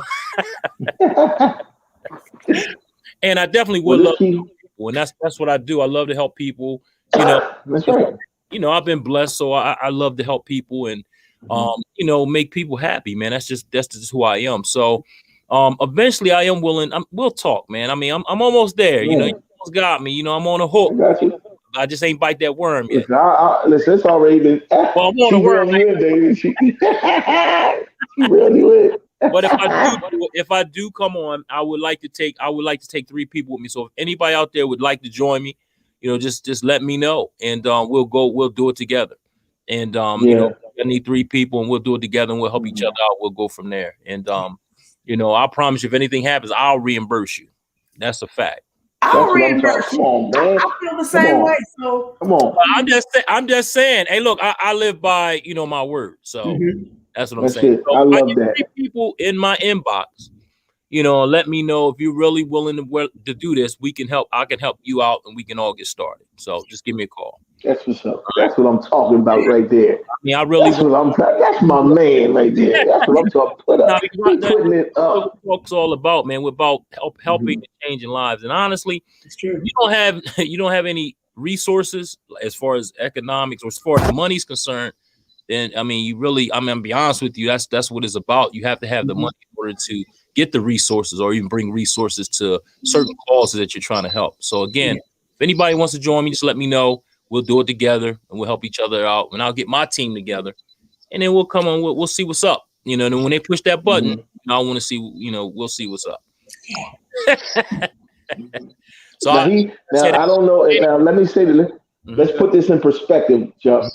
and I definitely Well, would love this key. people, and that's what I do. I love to help people. You know, That's right. I've been blessed, so I love to help people and Mhm. make people happy, man. That's just who I am. So eventually I am willing. We'll talk, man. I mean, I'm almost there. You Yeah, almost got me. I'm on a I hook. got you. I just ain't bite that worm yet. Listen, listen, it's already been. Well, I'm on She a worm. reeled you in, David. She reeled you in. But if I do come on, I would like to take 3 people with me. So if anybody out there would like to join me, just let me know, and we'll do it together. And Yeah. I need 3 people, and we'll do it together, and we'll help each Mhm. other out. We'll go from there. And I promise you, if anything happens, I'll reimburse you. That's a fact. I'll That's what I'm talking. reimburse Come you. on, I, man. I feel the Come same way. on. So, Come on. I'm just saying. Hey, look, I live by my word. So mhm. that's what I'm That's saying. it. So I if I love get that. 3 people in my inbox, let me know if you're really willing to do this. We can help. I can help you out, and we can all get started. So just give me a call. That's what's up. That's what I'm talking about right there. I mean, I really That's want. what I'm talking. That's my man right there. That's what I'm talking. Put Now, up. He that's putting it what up. talk's all about, man. We're about helping Mhm. and changing lives. And honestly, It's true. you don't have any resources as far as economics or as far as money's concerned. Then I mean, I'm gonna be honest with you. That's what it's about. You have to have the Mhm. money in order to get the resources, or even bring resources to certain causes that you're trying to help. So again, Yeah. if anybody wants to join me, just let me know. We'll do it together, and we'll help each other out. And I'll get my team together, and then we'll come on. We'll see what's up. And then when they push that button, Mhm. I want to see. We'll see what's up. Mhm. So I Now said, I don't know. Now let me say that. Let's put this in perspective, Chuck.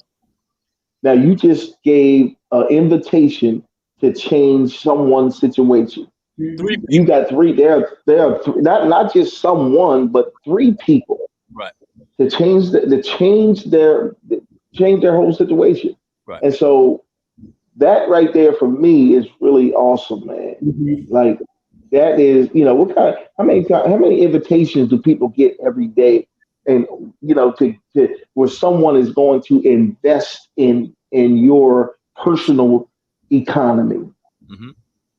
Now you just gave an invitation to change someone's situation. three Mhm. You people, got three. There are not just someone, but 3 people right? to change their whole situation. Right. And so that right there for me is really awesome, man. Mhm. Like that is, what kind? How many invitations do people get every day? And to where someone is going to invest in your personal economy, Mm-hmm.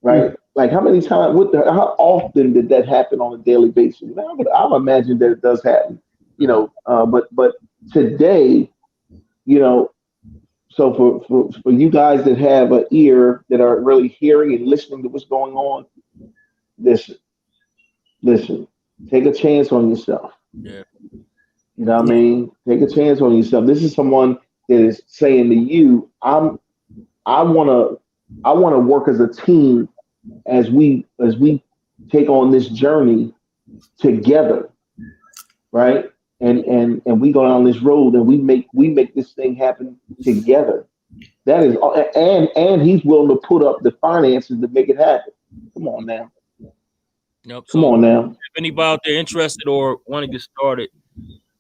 right? Like how many times? How often did that happen on a daily basis? Now, I would imagine that it does happen, Mm-hmm. but today, you know, so for you guys that have an ear that are really hearing and listening to what's going on, listen, listen, take a chance on yourself. Yeah. You know what I Yeah. mean? Take a chance on yourself. This is someone that is saying to you, I wanna I wanna work as a team as we take on this journey together, right? And we go down this road and we make this thing happen together. That is, and he's willing to put up the finances to make it happen. Come on now, Yep. come So on now. if anybody out there interested or want to get started,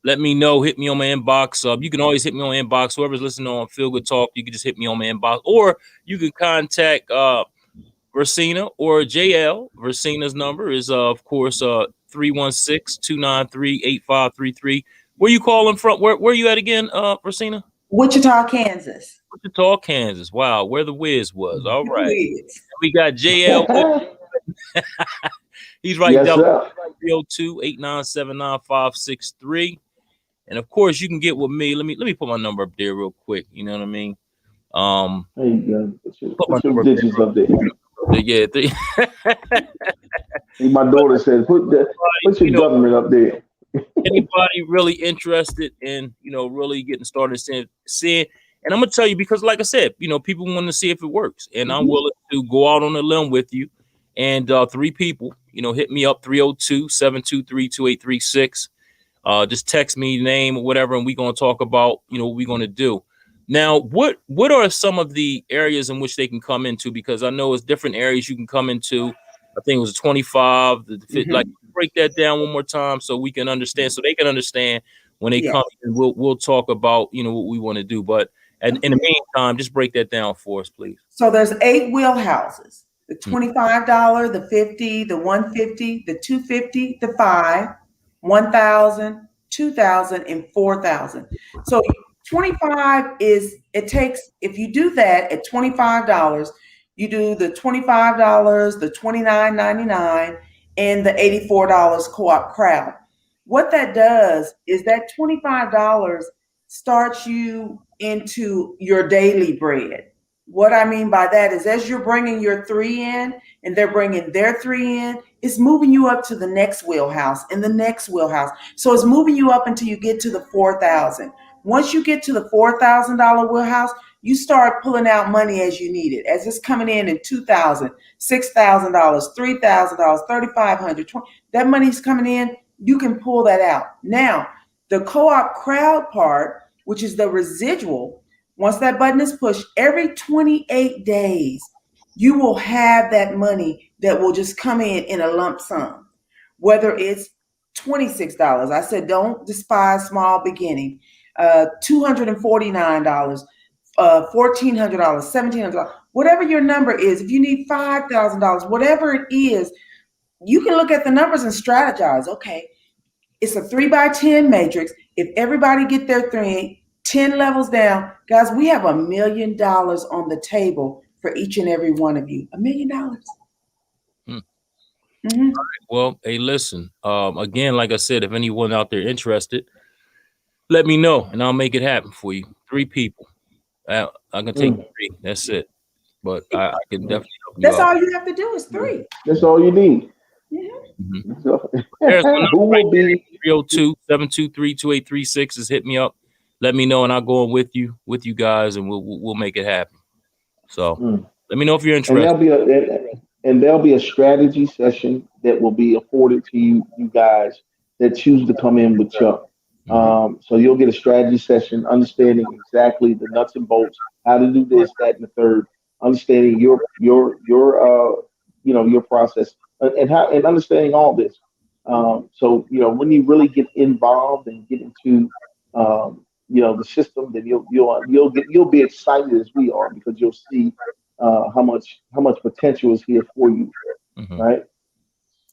let me know. Hit me on my inbox. You can always hit me on my inbox. Whoever's listening on Feel Good Talk, you can just hit me on my inbox, or you can contact Versena or JL. Versena's number is of course 316-293-8533. Where you calling from? Where you at again, Versena? Wichita, Kansas. Wichita, Kansas. Wow, where the whiz was. All right. Wiz. We got JL. He's right Yes, down sir. 302-897-9563. And of course, you can get with me. Let me put my number up there real quick. You know what I mean? There you go. Put my Put your number digits up there. Yeah, My daughter says, put your government up there. anybody really interested in really getting started, seeing, and I'm gonna tell you, because like I said, people want to see if it works, and I'm willing to go out on a limb with you. And 3 people, hit me up 302-723-2836. Just text me name or whatever, and we're gonna talk about what we're gonna do. Now, what are some of the areas in which they can come into? Because I know it's different areas you can come into. I think it was 25. Like, break that down one more time so we can understand, so they can understand when they come in. We'll talk about what we want to do. But in the meantime, just break that down for us, please. So there's 8 wheelhouses: the $25, the $50, the $150, the $250, the $5, $1,000, $2,000, and $4,000. So 25 if you do that at $25, you do the $25, the $29.99, and the $84 co-op crowd. What that does is that $25 starts you into your daily bread. What I mean by that is, as you're bringing your 3 in and they're bringing their 3 in, it's moving you up to the next wheelhouse and the next wheelhouse. So it's moving you up until you get to the 4,000. Once you get to the $4,000 wheelhouse, you start pulling out money as you need it. As it's coming in $2,000, $6,000, $3,000, $3,500, that money's coming in, you can pull that out. Now, the co-op crowd part, which is the residual, once that button is pushed, every 28 days, you will have that money that will just come in a lump sum. Whether it's $26, I said don't despise small beginning, $249, $1,400, $1,700, whatever your number is. If you need $5,000, whatever it is, you can look at the numbers and strategize. Okay, it's a 3x10 matrix. If everybody get their 10 levels down, guys, we have $1 million on the table for each and every one of you. $1 million. All right. Well, hey, listen. Again, like I said, if anyone out there interested, let me know and I'll make it happen for you. 3 people. I can take 3. That's it. But I can definitely help you That's out. all you have to do is 3. That's all you need. So, who will be 302-723-2836 is hit me up. Let me know and I'll go on with you guys, and we'll make it happen. So let me know if you're interested. And there'll be a strategy session that will be afforded to you guys that choose to come in with Chuck. So you'll get a strategy session, understanding exactly the nuts and bolts, how to do this, that, and the third, understanding your process and understanding all this. So when you really get involved and get into the system, then you'll be excited as we are, because you'll see how much potential is here for you, right?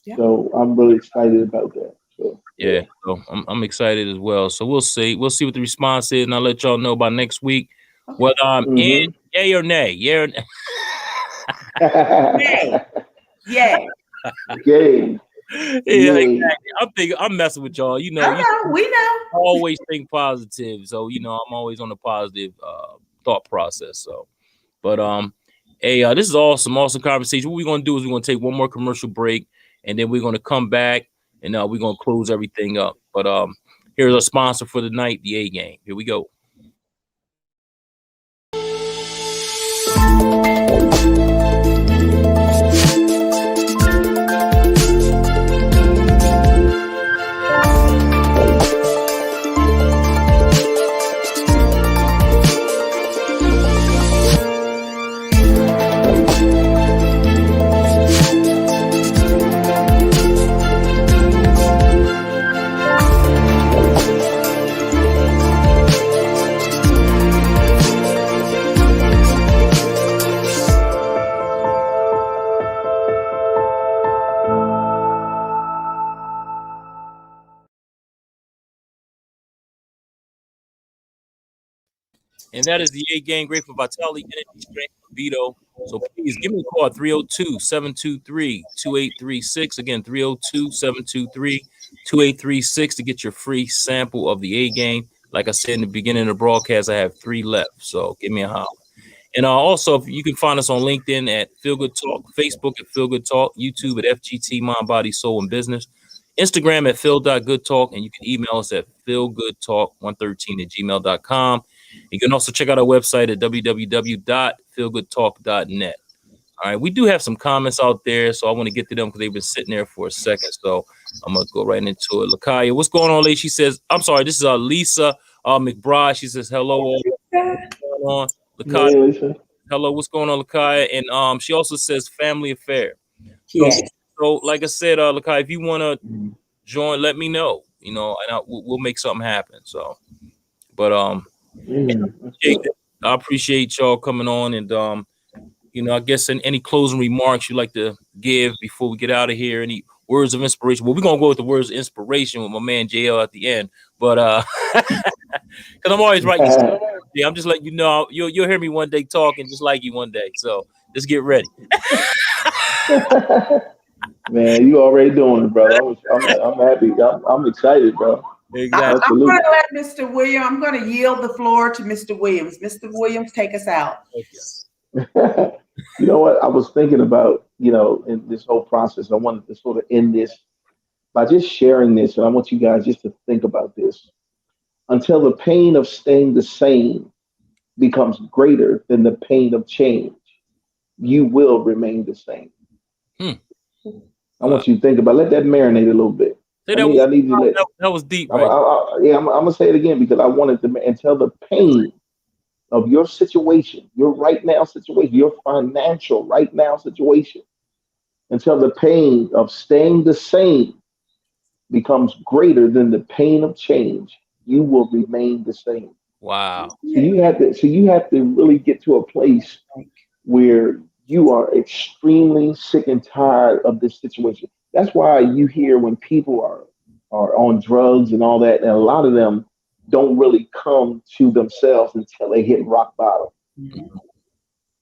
Yeah. So I'm really excited about that. So so I'm excited as well. So we'll see what the response is, and I'll let y'all know by next week whether I'm in, yay or nay. Yeah. Yay. Yay. Yeah, exactly. I'm messing with y'all. We know. I always think positive, so I'm always on the positive thought process. So, but this is awesome conversation. What we're gonna do is we're gonna take one more commercial break, and then we're gonna come back and we're gonna close everything up. But here's our sponsor for the night, the A Game. Here we go. And that is the A game, great for vitality, energy, strength, libido. So please give me a call at 302-723-2836. Again, 302-723-2836 to get your free sample of the A game. Like I said in the beginning of the broadcast, I have 3 left. So give me a holler. And also, if you can find us on LinkedIn at Feel Good Talk, Facebook at Feel Good Talk, YouTube at FGT Mind, Body, Soul, and Business, Instagram at Phil.GoodTalk, and you can email us at philgoodtalk113@gmail.com. You can also check out our website at www.feelgoodtalk.net. All right, we do have some comments out there, so I want to get to them because they've been sitting there for a second. So I'm gonna go right into it. Lakaya, what's going on, lady? She says, I'm sorry, this is Lisa McBride. She says, hello, all. What's going on? Lakaya, Hey, Lisa. hello, what's going on, Lakaya? And she also says family affair. So, Yes. so like I said, Lakaya, if you want to join, let me know, and we'll make something happen. So, but I appreciate y'all coming on, and I guess any closing remarks you'd like to give before we get out of here. Any words of inspiration? Well, we're gonna go with the words of inspiration with my man JL at the end, but because I'm always writing stuff. Yeah, I'm just letting you know you'll hear me one day talking just like you one day. So just get ready. Man, you already doing it, bro. I'm happy. I'm excited, bro. Exactly. I'm going to let Mr. Williams, I'm going to yield the floor to Mr. Williams. Mr. Williams, take us out. You know what? I was thinking about, in this whole process, I wanted to sort of end this by just sharing this. And I want you guys just to think about this. Until the pain of staying the same becomes greater than the pain of change, you will remain the same. I want you to think about, let that marinate a little bit. I need you to let, that was deep, I'm, right? I'm going to say it again because I wanted to, until the pain of your situation, your right now situation, your financial right now situation, until the pain of staying the same becomes greater than the pain of change, you will remain the same. Wow. So you have to really get to a place where you are extremely sick and tired of this situation. That's why you hear when people are on drugs and all that, and a lot of them don't really come to themselves until they hit rock bottom.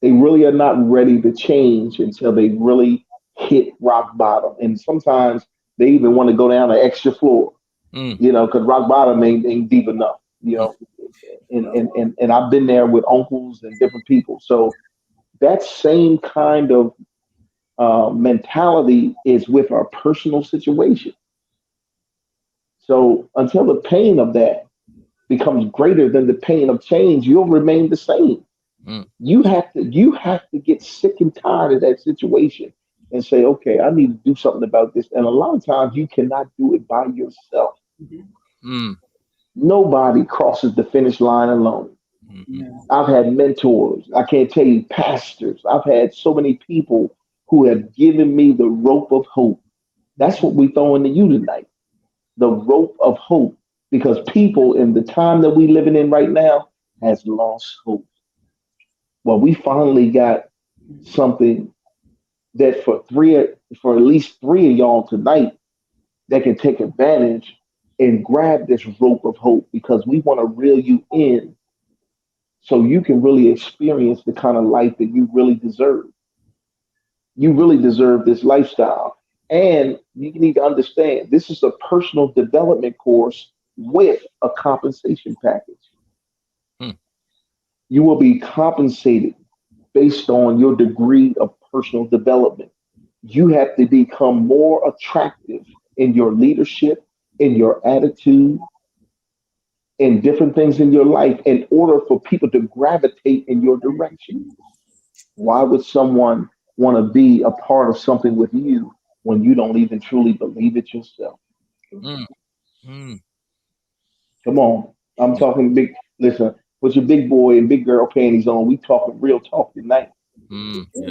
They really are not ready to change until they really hit rock bottom. And sometimes they even want to go down an extra floor, because rock bottom ain't deep enough, And I've been there with uncles and different people. So that same kind of mentality is with our personal situation. So until the pain of that becomes greater than the pain of change, you'll remain the same. You have to get sick and tired of that situation and say, okay, I need to do something about this. And a lot of times you cannot do it by yourself. Nobody crosses the finish line alone. I've had mentors. I can't tell you, pastors. I've had so many people who have given me the rope of hope. That's what we throw into you tonight. The rope of hope. Because people in the time that we living in right now has lost hope. Well, we finally got something that for at least 3 of y'all tonight that can take advantage and grab this rope of hope, because we want to reel you in so you can really experience the kind of life that you really deserve. You really deserve this lifestyle. And you need to understand this is a personal development course with a compensation package. You will be compensated based on your degree of personal development. You have to become more attractive in your leadership, in your attitude, in different things in your life in order for people to gravitate in your direction. Why would someone want to be a part of something with you when you don't even truly believe it yourself? Come on. I'm talking big. Listen, put your big boy and big girl panties on. We talking real talk tonight.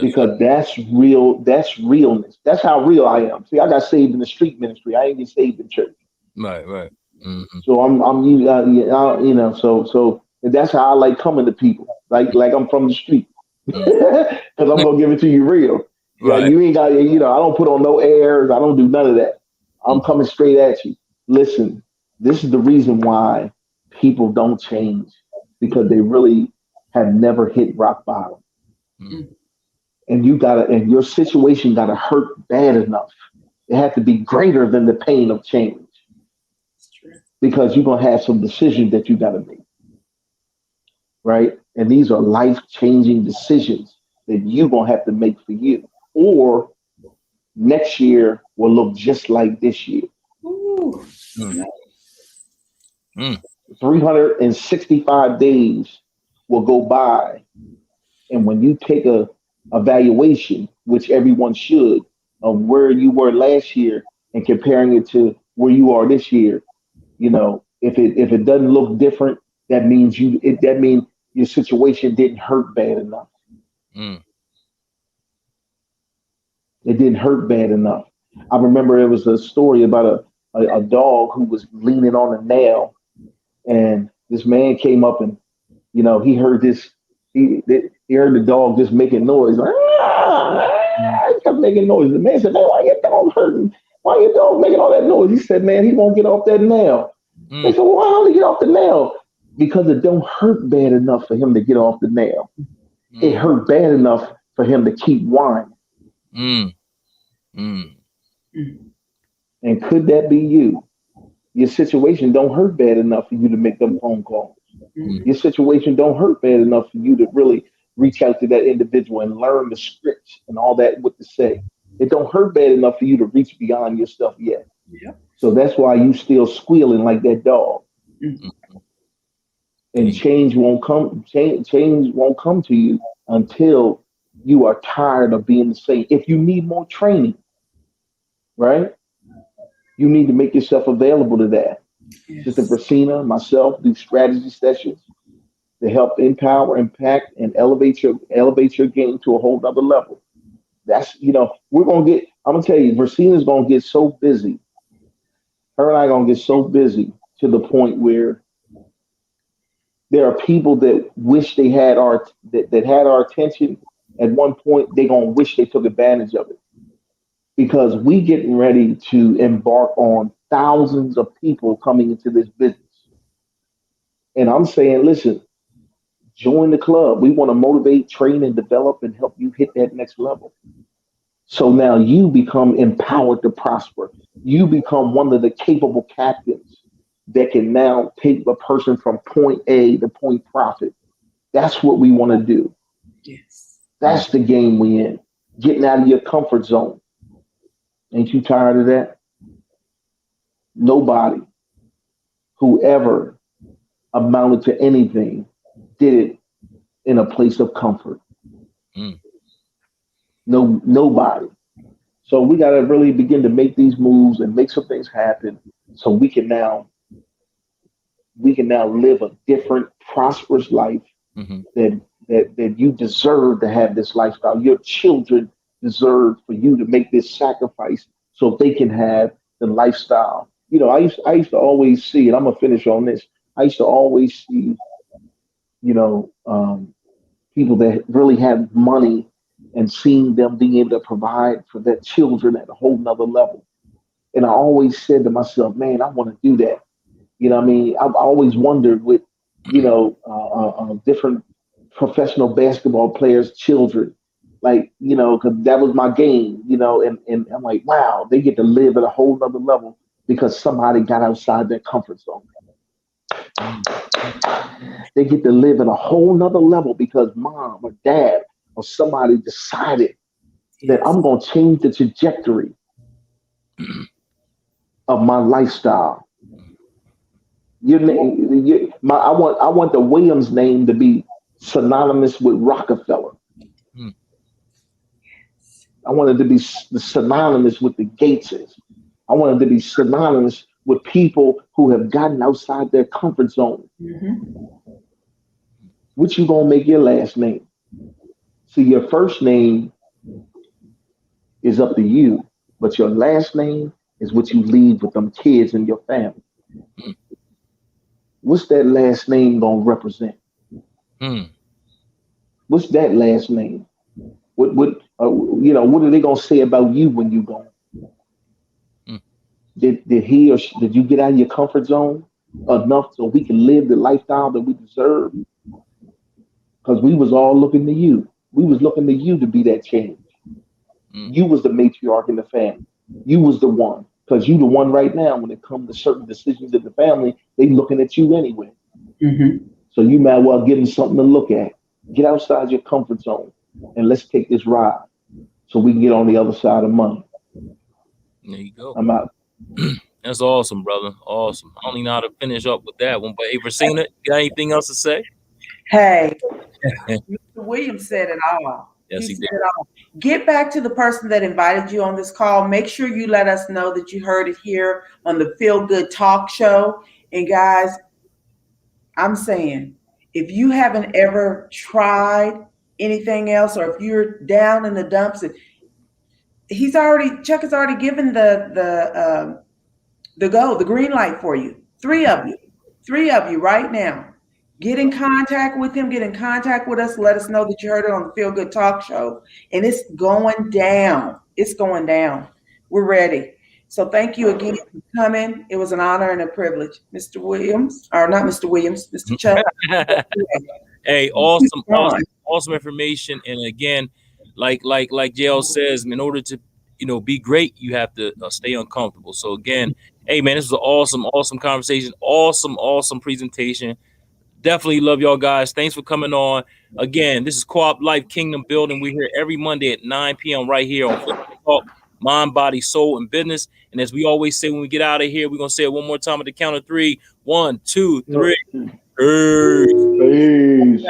Because that's real. That's realness. That's how real I am. See, I got saved in the street ministry. I ain't get saved in church. Right. So so that's how I like coming to people. Like I'm from the street. Because I'm gonna give it to you real. Yeah, you ain't got. I don't put on no airs. I don't do none of that. I'm coming straight at you. Listen, this is the reason why people don't change. because they really have never hit rock bottom. Mm. And and your situation gotta hurt bad enough. It had to be greater than the pain of change because you're gonna have some decisions that you gotta make, right? And these are life changing decisions that you're gonna have to make for you. Or next year will look just like this year. Ooh. Mm. Mm. 365 days will go by. And when you take a evaluation, which everyone should, of where you were last year and comparing it to where you are this year, if it doesn't look different, that means your situation didn't hurt bad enough. Mm. It didn't hurt bad enough. I remember it was a story about a dog who was leaning on a nail, and this man came up and he heard he heard the dog just making noise. He kept making noise. The man said, "Man, why your dog hurting? Why your dog making all that noise?" He said, "Man, he won't get off that nail." They Mm. said, "Well, why don't he get off the nail?" Because it don't hurt bad enough for him to get off the nail. It Mm. hurt bad enough for him to keep whining. Mm. Mm. And could that be you? Your situation don't hurt bad enough for you to make them phone calls. Mm. Your situation don't hurt bad enough for you to really reach out to that individual and learn the scripts and all that what to say. It don't hurt bad enough for you to reach beyond yourself yet. Yep. So that's why you still squealing like that dog. Mm. And change won't come. Change won't come to you until you are tired of being the same. If you need more training, right? You need to make yourself available to that. Sister Yes. Versena, myself do strategy sessions to help empower, impact, and elevate your game to a whole nother level. That's we're gonna get. I'm gonna tell you, Versena's gonna get so busy. Her and I gonna get so busy to the point where there are people that wish they had that had our attention at one point. They gonna wish they took advantage of it because we getting ready to embark on thousands of people coming into this business. And I'm saying, listen, join the club. We want to motivate, train, and develop and help you hit that next level. So now you become empowered to prosper. You become one of the capable captains that can now take a person from point A to point profit. That's what we want to do. Yes. That's the game we in. Getting out of your comfort zone. Ain't you tired of that? Nobody who ever amounted to anything did it in a place of comfort. Mm. No, nobody. So we got to really begin to make these moves and make some things happen so we can now live a different prosperous life Mhm. that you deserve to have this lifestyle. Your children deserve for you to make this sacrifice so they can have the lifestyle. I used to always see, and I'm gonna finish on this. I used to always see, you know, people that really have money and seeing them being able to provide for their children at a whole nother level. And I always said to myself, man, I want to do that. What I mean, I've always wondered with, different professional basketball players' children, like, because that was my game, and I'm like, wow, they get to live at a whole nother level because somebody got outside their comfort zone. Mm. They get to live at a whole nother level because mom or dad or somebody decided that Yes. I'm going to change the trajectory of my lifestyle. I want the Williams name to be synonymous with Rockefeller. Mm. I want it to be synonymous with the Gateses. I want it to be synonymous with people who have gotten outside their comfort zone. Mm-hmm. What you gonna make your last name? See, your first name is up to you, but your last name is what you leave with them kids and your family. Mm. What's that last name gonna represent? Mm. What's that last name? What are they gonna say about you when you go? Mm. Did he or did you get out of your comfort zone enough so we can live the lifestyle that we deserve? because we was all looking to you. We was looking to you to be that change. You was the matriarch in the family. You was the one, because you the one right now. When it comes to certain decisions in the family, they looking at you anyway. Mm-hmm. So you might well give them something to look at. Get outside your comfort zone, and let's take this ride so we can get on the other side of money. There you go. I'm out. That's awesome, brother. Awesome. I don't even know how to finish up with that one, but hey, Versena, you got anything else to say? Hey, Mr. Williams said it all. Yes, he said did. it all. Get back to the person that invited you on this call. Make sure you let us know that you heard it here on the Feel Good Talk Show. And guys, I'm saying, if you haven't ever tried anything else, or if you're down in the dumps, and Chuck has already given the green light for you. Three of you right now. Get in contact with him, get in contact with us, let us know that you heard it on the Feel Good Talk Show. And it's going down. It's going down. We're ready. So thank you again for coming. It was an honor and a privilege. Mr. Williams, or not Mr. Williams, Mr. Chuck. Hey, awesome information. And again, like JL says, in order to be great, you have to stay uncomfortable. So again, hey man, this was an awesome conversation, awesome presentation. Definitely love y'all guys. Thanks for coming on. Again, this is Coop Life Kingdom Building. We're here every Monday at 9 p.m. right here on Talk, Mind, Body, Soul, and Business. And as we always say when we get out of here, we're gonna say it one more time at the count of 3. 1, 2, 3. Peace.